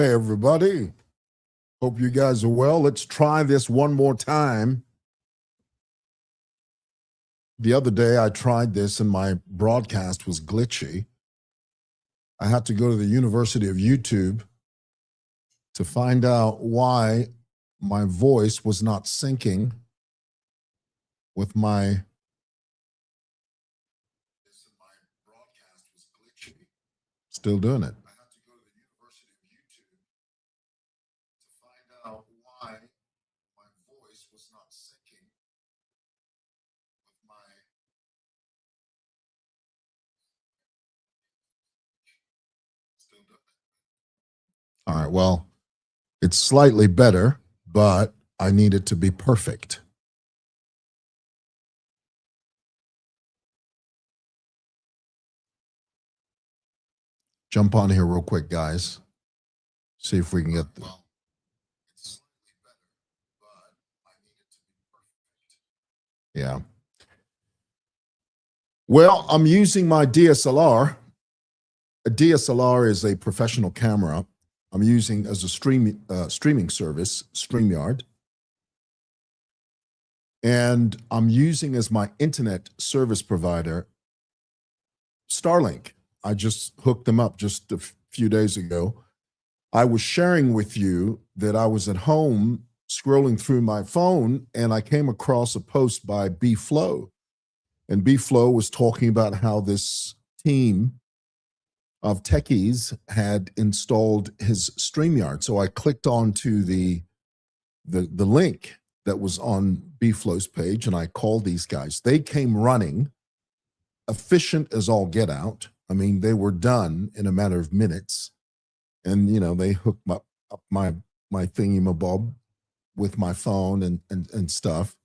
Hey, everybody. Hope you guys are well. Let's try this one more time. The other day, I tried this and my broadcast was glitchy. I had to go to the University of YouTube to find out why my voice was not syncing with my broadcast was glitchy. Still doing it. I had to go to the University of YouTube to find out why my voice was not syncing with my still doing it. All right, well, it's slightly better, but I need it to be perfect. Jump on here real quick, guys. See if we can get the. Well, it's slightly better, but I need it to be perfect. Yeah. Well, I'm using my DSLR. A DSLR is a professional camera I'm using as a streaming service, StreamYard. And I'm using as my internet service provider, Starlink. I just hooked them up just a few days ago. I was sharing with you that I was at home scrolling through my phone and I came across a post by B-Flow. And B-Flow was talking about how this team of techies had installed his StreamYard. So I clicked onto the link that was on B-Flow's page and I called these guys. They came running, efficient as all get out. I mean, they were done in a matter of minutes. And, you know, they hooked up my thingy-mabob with my phone and stuff.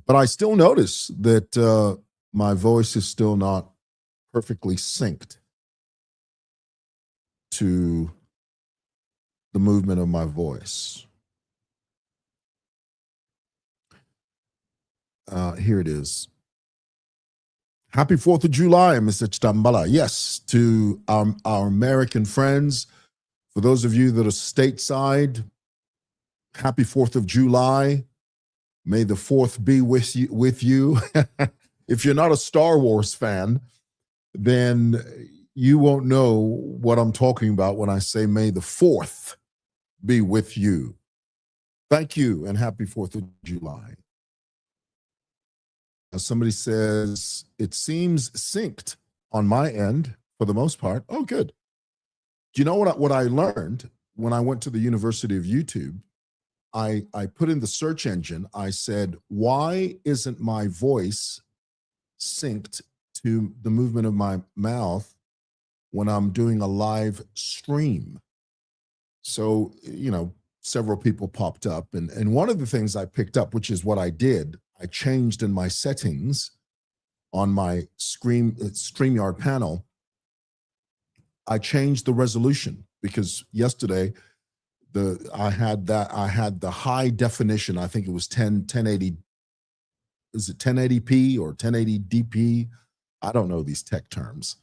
But I still notice that my voice is still not perfectly synced to the movement of my voice. Here it is. Happy 4th of July, Mr. Chitambala. Yes, to our American friends. For those of you that are stateside, happy 4th of July. May the 4th be with you. If you're not a Star Wars fan, then you won't know what I'm talking about when I say may the 4th be with you. Thank you and happy 4th of July. Somebody says, it seems synced on my end for the most part. Oh, good. Do you know what I learned when I went to the University of YouTube? I put in the search engine, I said, why isn't my voice synced to the movement of my mouth when I'm doing a live stream? So, you know, several people popped up. And one of the things I picked up, which is what I did, I changed in my settings on my StreamYard panel. I changed the resolution because yesterday I had the high definition. I think it was 1080. Is it 1080p or 1080 DP? I don't know these tech terms.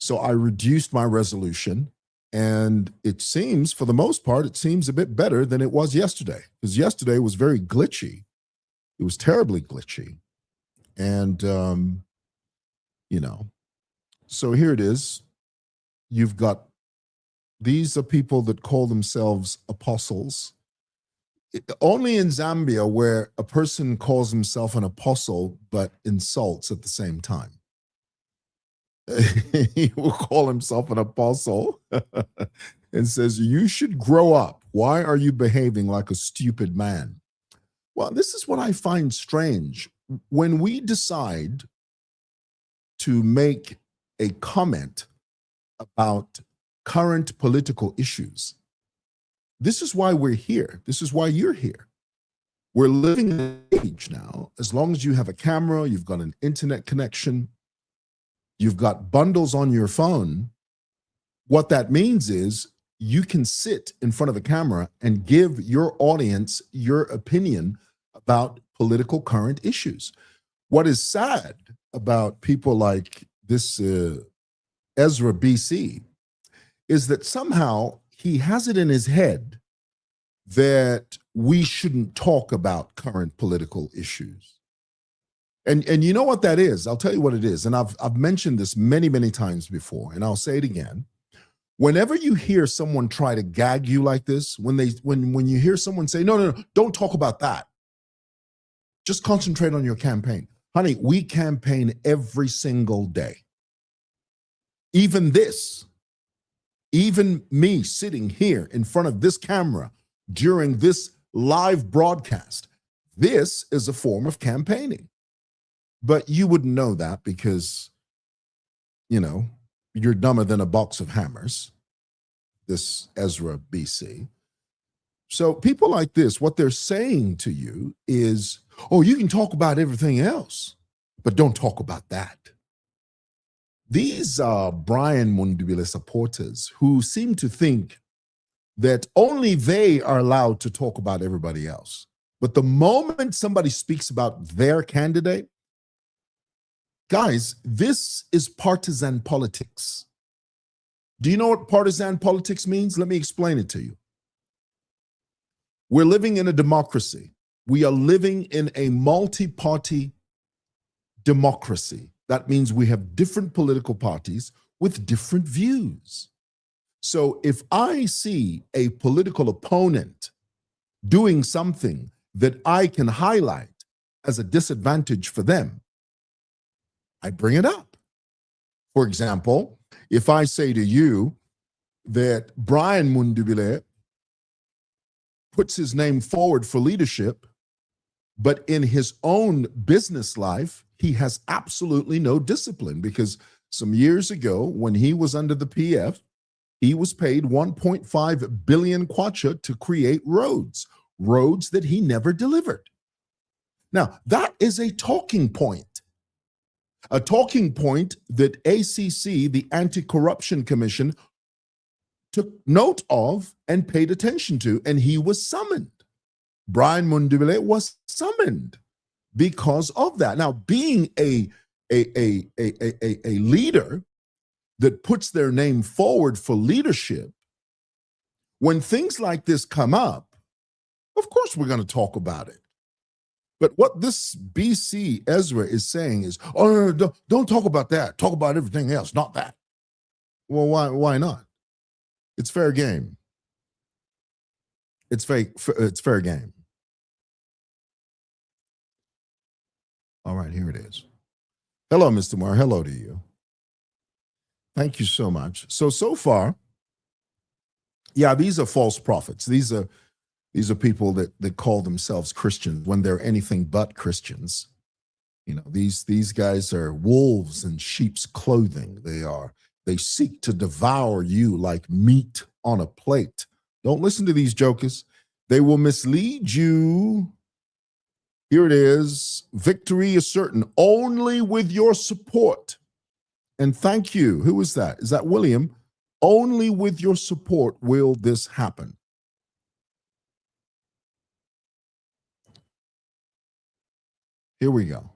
So I reduced my resolution and it seems, for the most part, it seems a bit better than it was yesterday, because yesterday was very glitchy. It was terribly glitchy. And, you know, so here it is. You've got, these are people that call themselves apostles. Only in Zambia where a person calls himself an apostle but insults at the same time. He will call himself an apostle and says, you should grow up. Why are you behaving like a stupid man? Well, this is what I find strange. When we decide to make a comment about current political issues, this is why we're here. This is why you're here. We're living in an age now, as long as you have a camera, you've got an internet connection, you've got bundles on your phone, what that means is you can sit in front of a camera and give your audience your opinion about political current issues. What is sad about people like this Ezra BC is that somehow he has it in his head that we shouldn't talk about current political issues. And you know what that is? I'll tell you what it is. And I've mentioned this many, many times before, and I'll say it again. Whenever you hear someone try to gag you like this, when you hear someone say, no, don't talk about that. Just concentrate on your campaign. Honey, we campaign every single day. Even me sitting here in front of this camera during this live broadcast, this is a form of campaigning. But you wouldn't know that because, you're dumber than a box of hammers, this Ezra BC. So people like this, what they're saying to you is, oh, you can talk about everything else, but don't talk about that. These are Brian Mundubile supporters who seem to think that only they are allowed to talk about everybody else. But the moment somebody speaks about their candidate, guys, this is partisan politics. Do you know what partisan politics means? Let me explain it to you. We're living in a democracy. We are living in a multi-party democracy. That means we have different political parties with different views. So if I see a political opponent doing something that I can highlight as a disadvantage for them, I bring it up. For example, if I say to you that Brian Mundubile puts his name forward for leadership, but in his own business life, he has absolutely no discipline, because some years ago when he was under the PF, he was paid 1.5 billion kwacha to create roads that he never delivered. Now, that is a talking point that ACC, the Anti-Corruption Commission, took note of and paid attention to, and he was summoned. Brian Mundubile was summoned because of that. Now, being a leader that puts their name forward for leadership, when things like this come up, of course we're going to talk about it. But what this BC Ezra is saying is, oh, no, don't talk about that. Talk about everything else, not that. Well, why not? It's fair game. It's fair game. All right, here it is. Hello, Mr. Moore. Hello to you. Thank you so much. So far, yeah, these are false prophets. These are people that call themselves Christians when they're anything but Christians. These guys are wolves in sheep's clothing. They seek to devour you like meat on a plate. Don't listen to these jokers. They will mislead you. Here it is. Victory is certain only with your support. And thank you. Who is that? Is that William? Only with your support will this happen. Here we go.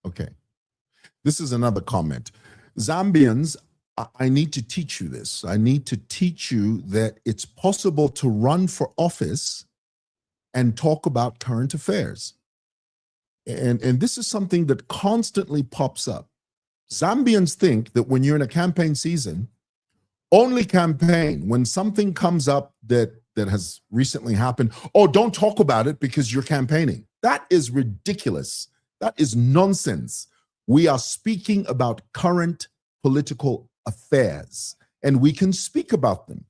Okay. This is another comment. Zambians, I need to teach you this. I need to teach you that it's possible to run for office and talk about current affairs. And this is something that constantly pops up. Zambians think that when you're in a campaign season, only campaign when something comes up that has recently happened. Oh, don't talk about it because you're campaigning. That is ridiculous. That is nonsense. We are speaking about current political affairs, and we can speak about them.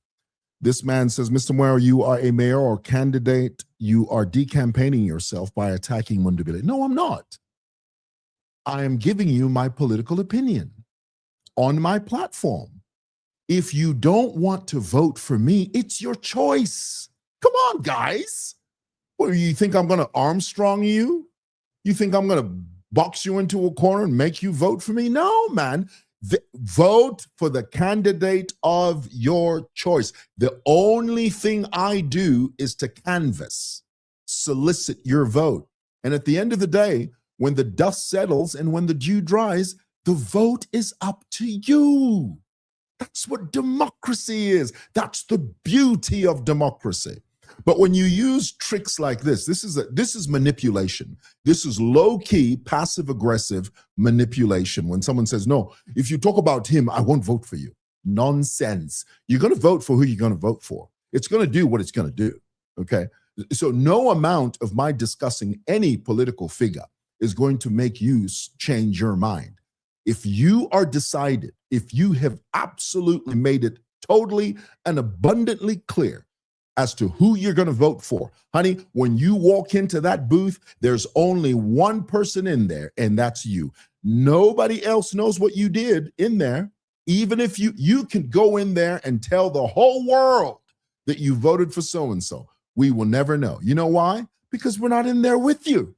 This man says, Mr. Moore, you are a mayor or candidate. You are decampaigning yourself by attacking Mundubile. No, I'm not. I am giving you my political opinion on my platform. If you don't want to vote for me, it's your choice. Come on, guys. What, you think I'm going to Armstrong you? You think I'm going to box you into a corner and make you vote for me? No, man. Vote for the candidate of your choice. The only thing I do is to canvass, solicit your vote. And at the end of the day, When the dust settles and when the dew dries, the vote is up to you. That's what democracy is. That's the beauty of democracy. But when you use tricks like this is manipulation. This is low-key, passive-aggressive manipulation. When someone says, no, if you talk about him, I won't vote for you. Nonsense. You're going to vote for who you're going to vote for. It's going to do what it's going to do, okay? So no amount of my discussing any political figure is going to make you change your mind. If you are decided, if you have absolutely made it totally and abundantly clear as to who you're going to vote for, honey, when you walk into that booth, there's only one person in there, and that's you. Nobody else knows what you did in there. Even if you can go in there and tell the whole world that you voted for so-and-so. We will never know. You know why? Because we're not in there with you.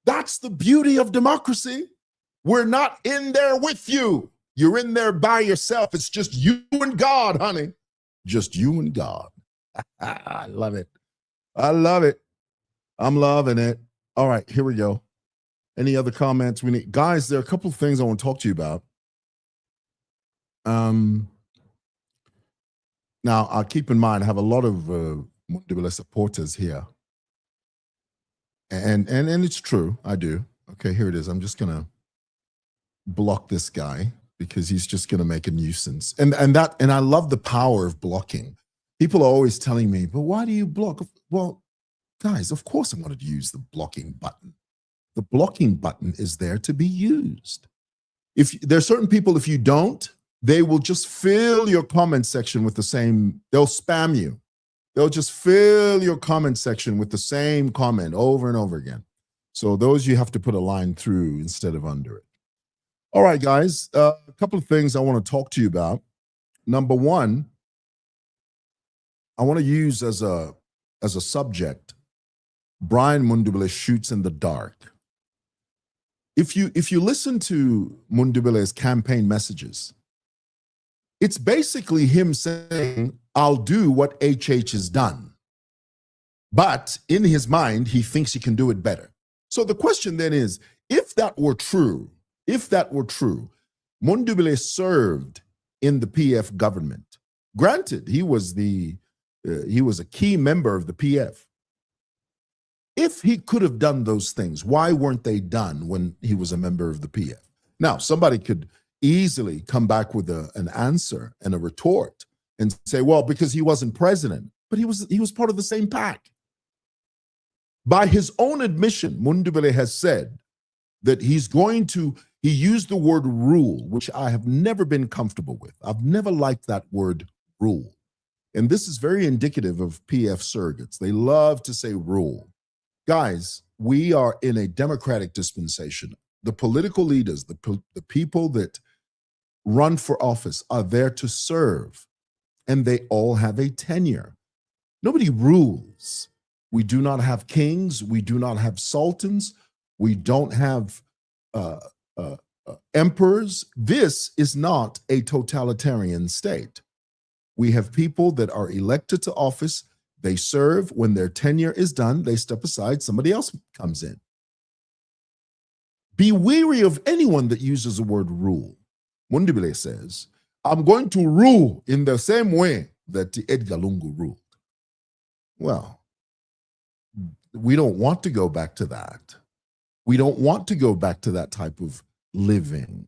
That's the beauty of democracy. We're not in there with you. You're in there by yourself. It's just you and God, honey. Just you and God. I love it. I love it. I'm loving it. All right, here we go. Any other comments we need? Guys, there are a couple of things I want to talk to you about. Now, I'll keep in mind, I have a lot of Mundubile supporters here. And it's true, I do. Okay, here it is. I'm just going to block this guy because he's just going to make a nuisance. And I love the power of blocking. People are always telling me, but why do you block? Well, guys, of course I wanted to use the blocking button. The blocking button is there to be used. If there are certain people, if you don't, they will just fill your comment section with the same, they'll spam you. They'll just fill your comment section with the same comment over and over again. So those you have to put a line through instead of under it. All right, guys, a couple of things I want to talk to you about. Number one, I want to use as a subject, Brian Mundubile shoots in the dark. If you listen to Mundubile's campaign messages, it's basically him saying, I'll do what HH has done. But in his mind, he thinks he can do it better. So the question then is, if that were true, Mundubile served in the PF government. Granted, he was a key member of the PF. If he could have done those things, why weren't they done when he was a member of the PF? Now, somebody could easily come back with an answer and a retort and say, well, because he wasn't president, but he was part of the same pack. By his own admission, Mundubile has said that he used the word rule, which I have never been comfortable with. I've never liked that word rule. And this is very indicative of PF surrogates. They love to say rule. Guys, we are in a democratic dispensation. The political leaders, the people that run for office are there to serve, and they all have a tenure. Nobody rules. We do not have kings. We do not have sultans. We don't have emperors. This is not a totalitarian state. We have people that are elected to office. They serve. When their tenure is done, they step aside. Somebody else comes in. Be wary of anyone that uses the word rule. Mundubile says, I'm going to rule in the same way that Edgar Lungu ruled. Well, we don't want to go back to that. We don't want to go back to that type of living.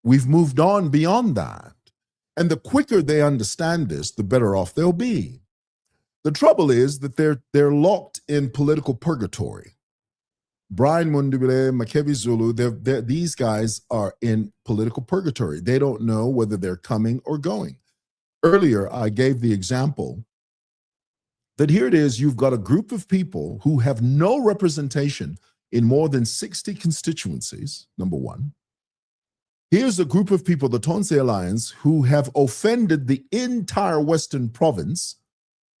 We've moved on beyond that. And the quicker they understand this, the better off they'll be. The trouble is that they're locked in political purgatory. Brian Mundubile, Makebi Zulu, these guys are in political purgatory. They don't know whether they're coming or going. Earlier, I gave the example that here it is, you've got a group of people who have no representation in more than 60 constituencies, number one. Here's a group of people, the Tonse Alliance, who have offended the entire Western province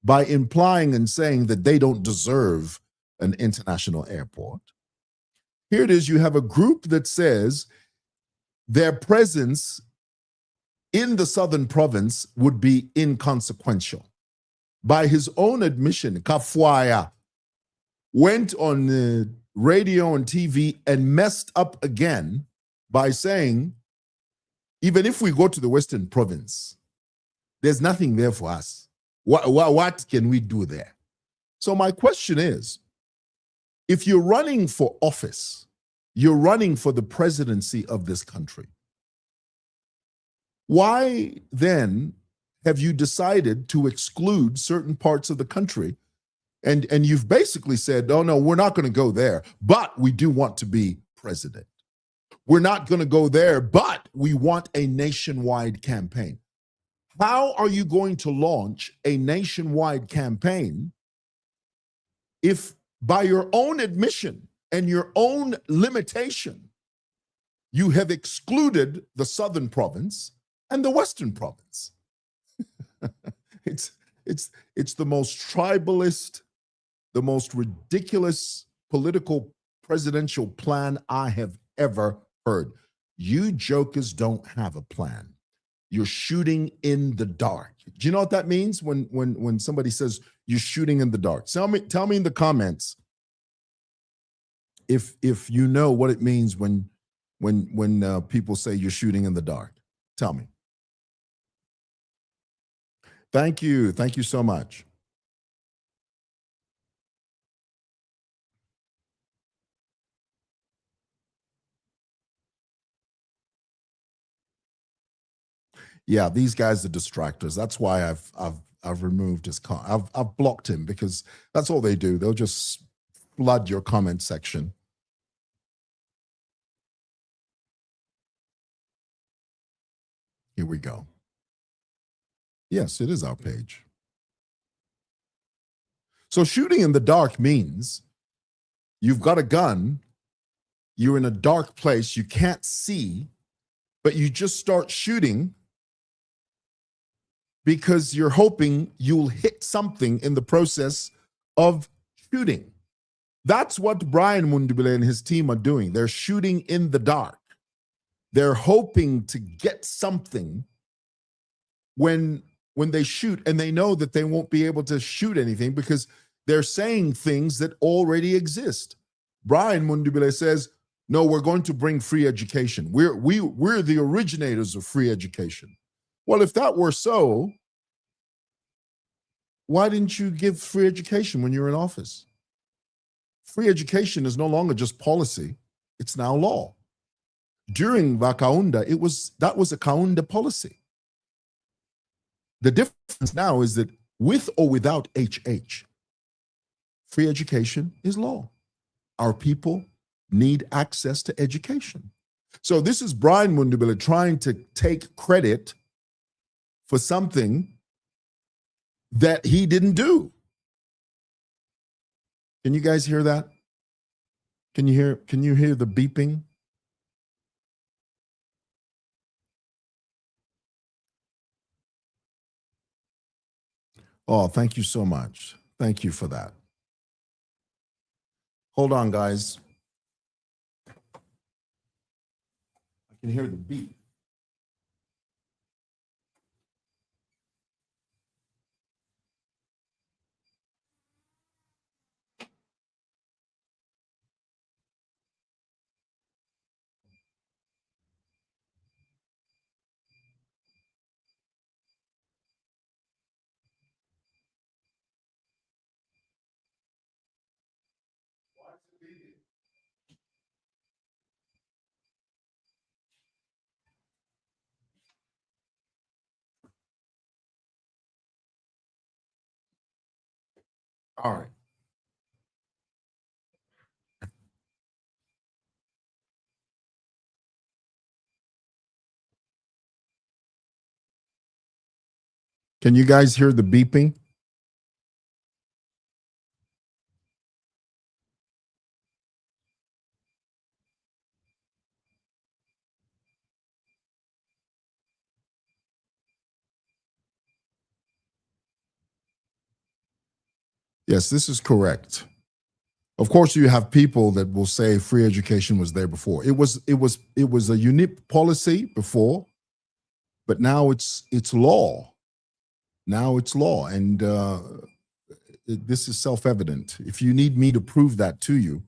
by implying and saying that they don't deserve an international airport. Here it is, you have a group that says their presence in the southern province would be inconsequential. By his own admission, Kafwaya went on radio and TV and messed up again by saying, even if we go to the Western province, there's nothing there for us. What can we do there? So my question is, if you're running for office, you're running for the presidency of this country, why then have you decided to exclude certain parts of the country? And you've basically said, oh, no, we're not going to go there, but we do want to be president. We're not going to go there, but we want a nationwide campaign. How are you going to launch a nationwide campaign if, by your own admission and your own limitation, you have excluded the Southern province and the Western province? It's the most tribalist, the most ridiculous political presidential plan I have ever heard. You jokers don't have a plan. You're shooting in the dark. Do you know what that means when somebody says you're shooting in the dark? Tell me in the comments if you know what it means when people say you're shooting in the dark. Tell me. Thank you so much. Yeah, these guys are distractors. That's why I've removed his I've blocked him, because that's all they do. They'll just flood your comment section. Here we go. Yes, it is our page. So shooting in the dark means you've got a gun, you're in a dark place, you can't see, but you just start shooting because you're hoping you'll hit something in the process of shooting. That's what Brian Mundubile and his team are doing. They're shooting in the dark. They're hoping to get something when they shoot, and they know that they won't be able to shoot anything because they're saying things that already exist. Brian Mundubile says, no, we're going to bring free education. We're the originators of free education. Well, if that were so, why didn't you give free education when you were in office? Free education is no longer just policy, it's now law. During Vakaunda, that was a Kaunda policy. The difference now is that with or without HH, free education is law. Our people need access to education. So this is Brian Mundubile trying to take credit for something that he didn't do. Can you guys hear that? Can you hear the beeping? Oh, thank you so much. Thank you for that. Hold on, guys. I can hear the beep. All right. Can you guys hear the beeping? Yes, this is correct. Of course, you have people that will say free education was there before. It was a unique policy before, but now it's law. Now it's law, and this is self-evident. If you need me to prove that to you,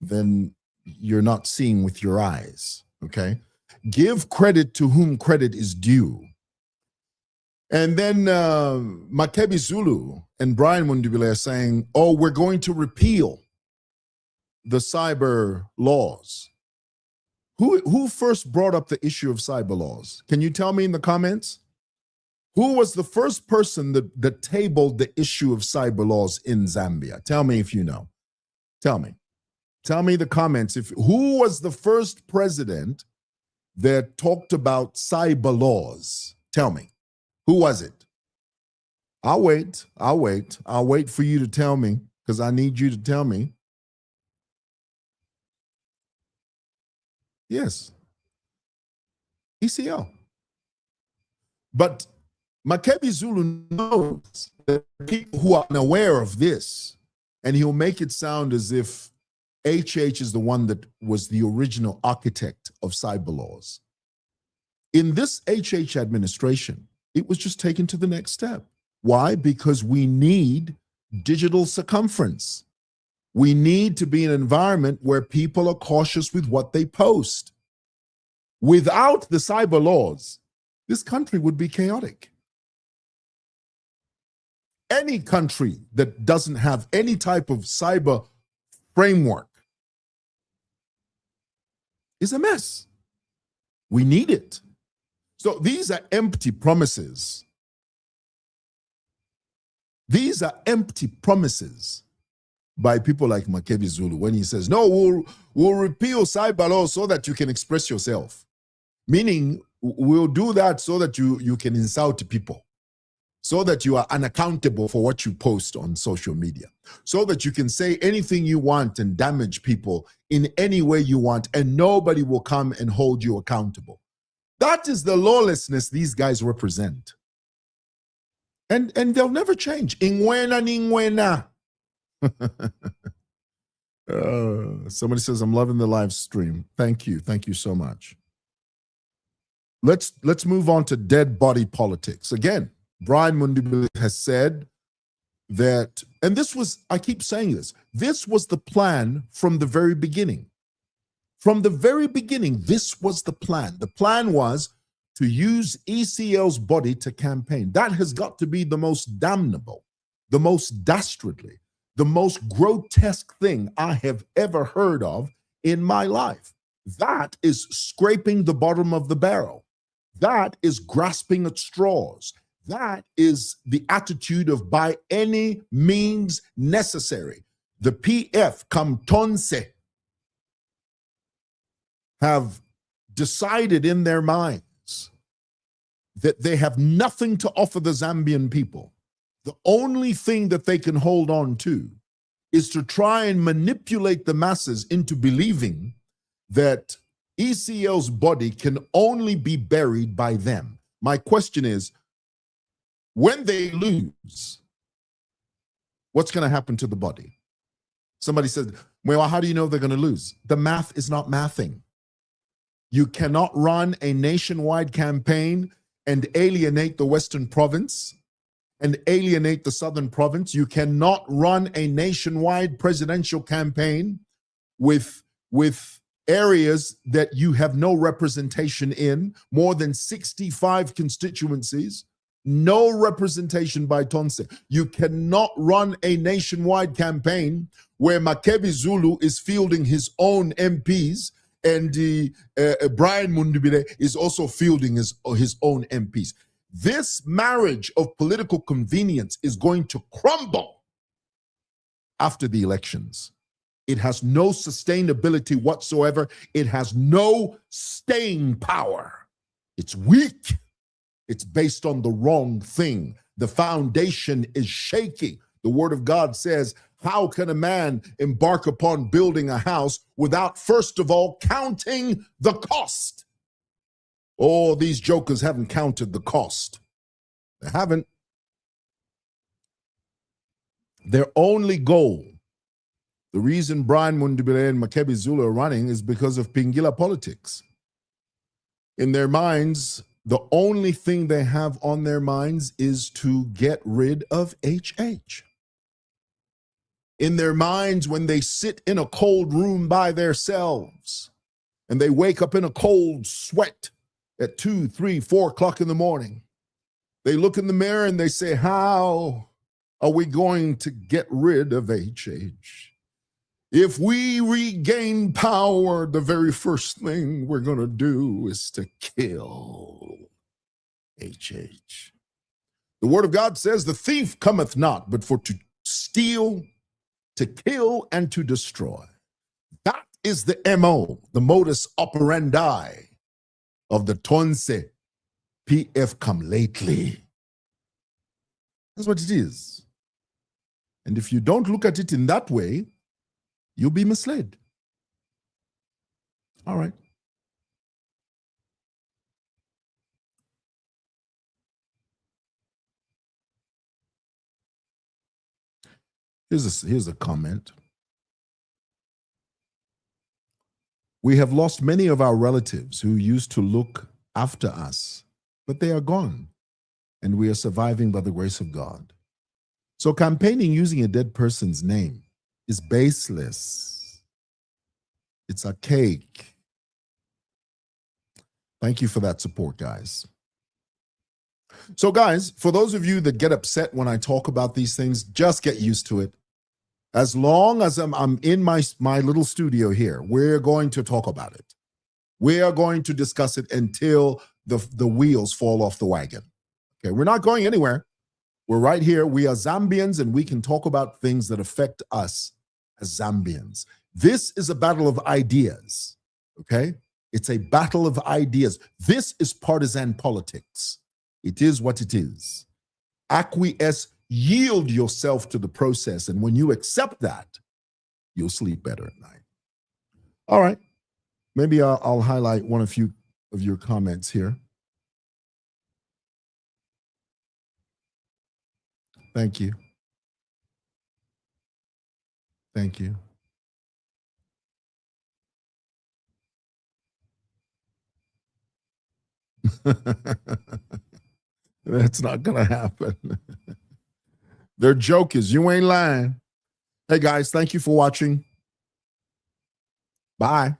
then you're not seeing with your eyes, okay? Give credit to whom credit is due. And then Makebi Zulu and Brian Mundubile are saying, oh, we're going to repeal the cyber laws. Who first brought up the issue of cyber laws? Can you tell me in the comments? Who was the first person that tabled the issue of cyber laws in Zambia? Tell me if you know. Tell me. Tell me the comments. Who was the first president that talked about cyber laws? Tell me. Who was it? I'll wait. I'll wait for you to tell me, because I need you to tell me. Yes. ECL. But Makebi Zulu knows that people who are unaware of this, and he'll make it sound as if HH is the one that was the original architect of cyber laws. In this HH administration, it was just taken to the next step. Why? Because we need digital circumference. We need to be in an environment where people are cautious with what they post. Without the cyber laws, this country would be chaotic. Any country that doesn't have any type of cyber framework is a mess. We need it. So these are empty promises. These are empty promises by people like Makebi Zulu when he says, no, we'll repeal cyber law so that you can express yourself. Meaning, we'll do that so that you can insult people, so that you are unaccountable for what you post on social media, so that you can say anything you want and damage people in any way you want, and nobody will come and hold you accountable. That is the lawlessness these guys represent. And they'll never change. Ingwena ningwena. Somebody says, I'm loving the live stream. Thank you. Thank you so much. Let's move on to dead body politics. Again, Brian Mundubile has said that, and this was, I keep saying this was the plan from the very beginning. From the very beginning, this was the plan. The plan was to use ECL's body to campaign. That has got to be the most damnable, the most dastardly, the most grotesque thing I have ever heard of in my life. That is scraping the bottom of the barrel. That is grasping at straws. That is the attitude of by any means necessary. The PF, Kamtonse, have decided in their minds that they have nothing to offer the Zambian people. The only thing that they can hold on to is to try and manipulate the masses into believing that ECL's body can only be buried by them. My question is, when they lose, what's going to happen to the body? Somebody said, well, how do you know they're going to lose? The math is not mathing. You cannot run a nationwide campaign and alienate the Western province and alienate the Southern province. You cannot run a nationwide presidential campaign with areas that you have no representation in, more than 65 constituencies, no representation by Tonse. You cannot run a nationwide campaign where Makebi Zulu is fielding his own MPs and Brian Mundubile is also fielding his own MPs. This marriage of political convenience is going to crumble after the elections. It has no sustainability whatsoever. It has no staying power. It's weak. It's based on the wrong thing. The foundation is shaky. The word of God says, how can a man embark upon building a house without first of all counting the cost? Oh, these jokers haven't counted the cost. They haven't. Their only goal, the reason Brian Mundubile and Makebi Zulu are running is because of Pingila politics. In their minds, the only thing they have on their minds is to get rid of HH. in their minds when they sit in a cold room by themselves and they wake up in a cold sweat at 2, 3, 4 o'clock in the morning. They look in the mirror and they say, how are we going to get rid of HH? If we regain power, the very first thing we're going to do is to kill HH. The word of God says, the thief cometh not, but for to steal, to kill, and to destroy. That is the MO, the modus operandi of the Tonse PF come lately. That's what it is. And if you don't look at it in that way, you'll be misled. All right. Here's a comment. We have lost many of our relatives who used to look after us, but they are gone, and we are surviving by the grace of God. So campaigning using a dead person's name is baseless. It's archaic. Thank you for that support, guys. So, guys, for those of you that get upset when I talk about these things, just get used to it. As long as I'm in my little studio here, we're going to talk about it. We are going to discuss it until the wheels fall off the wagon. Okay, we're not going anywhere. We're right here. We are Zambians, and we can talk about things that affect us as Zambians. This is a battle of ideas, okay? It's a battle of ideas. This is partisan politics. It is what it is. Acquiesce, yield yourself to the process, and when you accept that, you'll sleep better at night. All right. Maybe I'll highlight one of your comments here. Thank you. Thank you. That's not going to happen. Their joke is, you ain't lying. Hey, guys, thank you for watching. Bye.